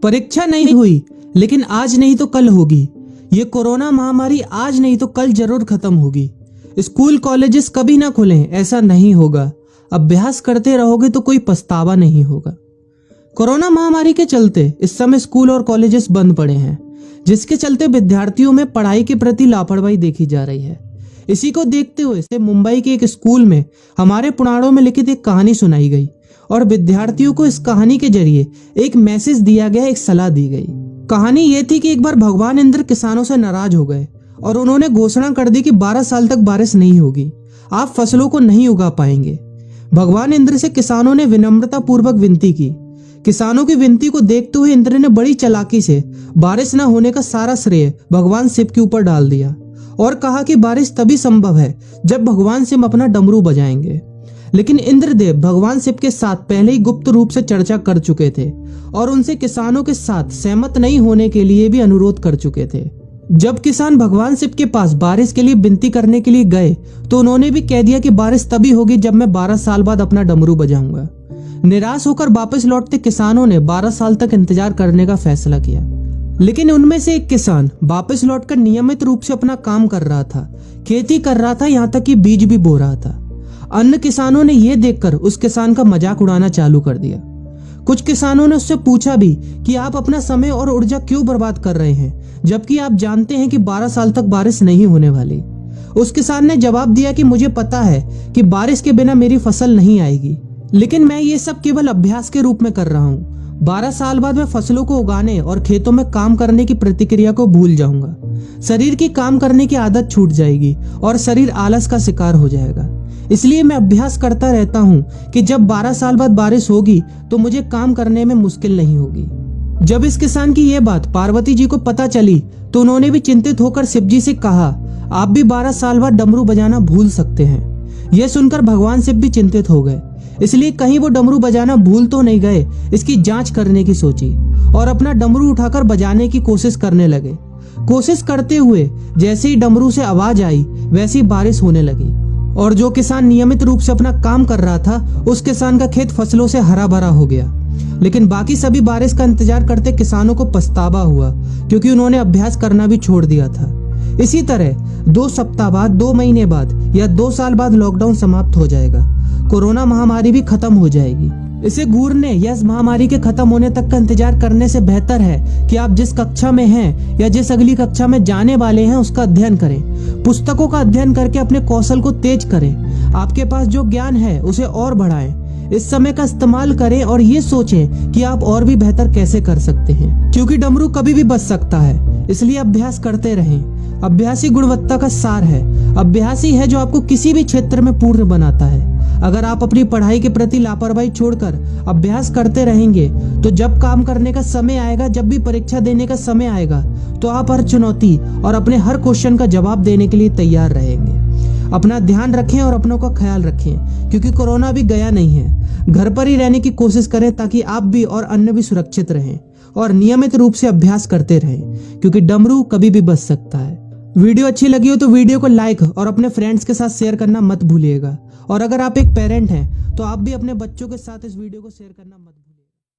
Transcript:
परीक्षा नहीं हुई, लेकिन आज नहीं तो कल होगी। ये कोरोना महामारी आज नहीं तो कल जरूर खत्म होगी। स्कूल कॉलेजेस कभी ना खुलें, ऐसा नहीं होगा। अभ्यास करते रहोगे तो कोई पछतावा नहीं होगा। कोरोना महामारी के चलते इस समय स्कूल और कॉलेजेस बंद पड़े हैं, जिसके चलते विद्यार्थियों में पढ़ाई के प्रति लापरवाही देखी जा रही है। इसी को देखते हुए मुंबई के एक स्कूल में हमारे पुराणों में लिखित एक कहानी सुनाई गई और विद्यार्थियों को इस कहानी के जरिए एक मैसेज दिया गया, एक सलाह दी गई। कहानी ये थी कि एक बार भगवान इंद्र किसानों से नाराज हो गए और उन्होंने घोषणा कर दी कि 12 साल तक बारिश नहीं होगी, आप फसलों को नहीं उगा पाएंगे। भगवान इंद्र से किसानों ने विनम्रता पूर्वक विनती की। किसानों की विनती को देखते हुए इंद्र ने बड़ी चालाकी से बारिश न होने का सारा श्रेय भगवान शिव के ऊपर डाल दिया और कहा कि बारिश तभी संभव है जब भगवान शिव अपना डमरू बजाएंगे। लेकिन इंद्रदेव भगवान शिव के साथ पहले ही गुप्त रूप से चर्चा कर चुके थे और उनसे किसानों के साथ सहमत नहीं होने के लिए भी अनुरोध कर चुके थे। जब किसान भगवान शिव के पास बारिश के लिए विनती करने के लिए गए तो उन्होंने भी कह दिया कि बारिश तभी होगी जब मैं 12 साल बाद अपना डमरू बजाऊंगा। निराश होकर वापस लौटते किसानों ने 12 साल तक इंतजार करने का फैसला किया। लेकिन उनमें से एक किसान वापस लौटकर नियमित रूप से अपना काम कर रहा था, खेती कर रहा था, यहाँ तक कि बीज भी बो रहा था। अन्य किसानों ने यह देखकर उस किसान का मजाक उड़ाना चालू कर दिया। कुछ किसानों ने उससे पूछा भी कि आप अपना समय और ऊर्जा क्यों बर्बाद कर रहे हैं, जबकि आप जानते हैं कि 12 साल तक बारिश नहीं होने वाली। उस किसान ने जवाब दिया कि मुझे पता है कि बारिश के बिना मेरी फसल नहीं आएगी, लेकिन मैं ये सब केवल अभ्यास के रूप में कर रहा हूँ। 12 साल बाद मैं फसलों को उगाने और खेतों में काम करने की प्रतिक्रिया को भूल जाऊंगा। शरीर की काम करने की आदत छूट जाएगी और शरीर आलस का शिकार हो जाएगा। इसलिए मैं अभ्यास करता रहता हूँ कि जब 12 साल बाद बारिश होगी तो मुझे काम करने में मुश्किल नहीं होगी। जब इस किसान की यह बात पार्वती जी को पता चली तो उन्होंने भी चिंतित होकर शिव जी से कहा, आप भी 12 साल बाद डमरू बजाना भूल सकते हैं। यह सुनकर भगवान शिव भी चिंतित हो गए, इसलिए कहीं वो डमरू बजाना भूल तो नहीं गए, इसकी जांच करने की सोची और अपना डमरू उठाकर बजाने की कोशिश करने लगे। कोशिश करते हुए जैसे ही डमरू से आवाज आई वैसी बारिश होने लगी और जो किसान नियमित रूप से अपना काम कर रहा था उस किसान का खेत फसलों से हरा भरा हो गया। लेकिन बाकी सभी बारिश का इंतजार करते किसानों को पछतावा हुआ, क्योंकि उन्होंने अभ्यास करना भी छोड़ दिया था। इसी तरह 2 सप्ताह बाद, 2 महीने बाद या 2 साल बाद लॉकडाउन समाप्त हो जाएगा। कोरोना महामारी भी खत्म हो जाएगी। इसे घूरने या इस महामारी के खत्म होने तक का इंतजार करने से बेहतर है कि आप जिस कक्षा में हैं या जिस अगली कक्षा में जाने वाले हैं उसका अध्ययन करें। पुस्तकों का अध्ययन करके अपने कौशल को तेज करें। आपके पास जो ज्ञान है उसे और बढ़ाएं। इस समय का इस्तेमाल करें और ये सोचें कि आप और भी बेहतर कैसे कर सकते हैं, क्योंकि डमरू कभी भी बच सकता है। इसलिए अभ्यास करते रहें। अभ्यास ही गुणवत्ता का सार है। अभ्यास ही है जो आपको किसी भी क्षेत्र में पूर्ण बनाता है। अगर आप अपनी पढ़ाई के प्रति लापरवाही छोड़कर अभ्यास करते रहेंगे तो जब काम करने का समय आएगा, जब भी परीक्षा देने का समय आएगा, तो आप हर चुनौती और अपने हर क्वेश्चन का जवाब देने के लिए तैयार रहेंगे। अपना ध्यान रखें और अपनों का ख्याल रखें, क्योंकि कोरोना भी गया नहीं है। घर पर ही रहने की कोशिश करें ताकि आप भी और अन्य भी सुरक्षित रहें और नियमित रूप से अभ्यास करते रहें, क्योंकि डमरू कभी भी बच सकता है। वीडियो अच्छी लगी हो तो वीडियो को लाइक और अपने फ्रेंड्स के साथ शेयर करना मत भूलिएगा। और अगर आप एक पेरेंट हैं तो आप भी अपने बच्चों के साथ इस वीडियो को शेयर करना मत भूलिएगा।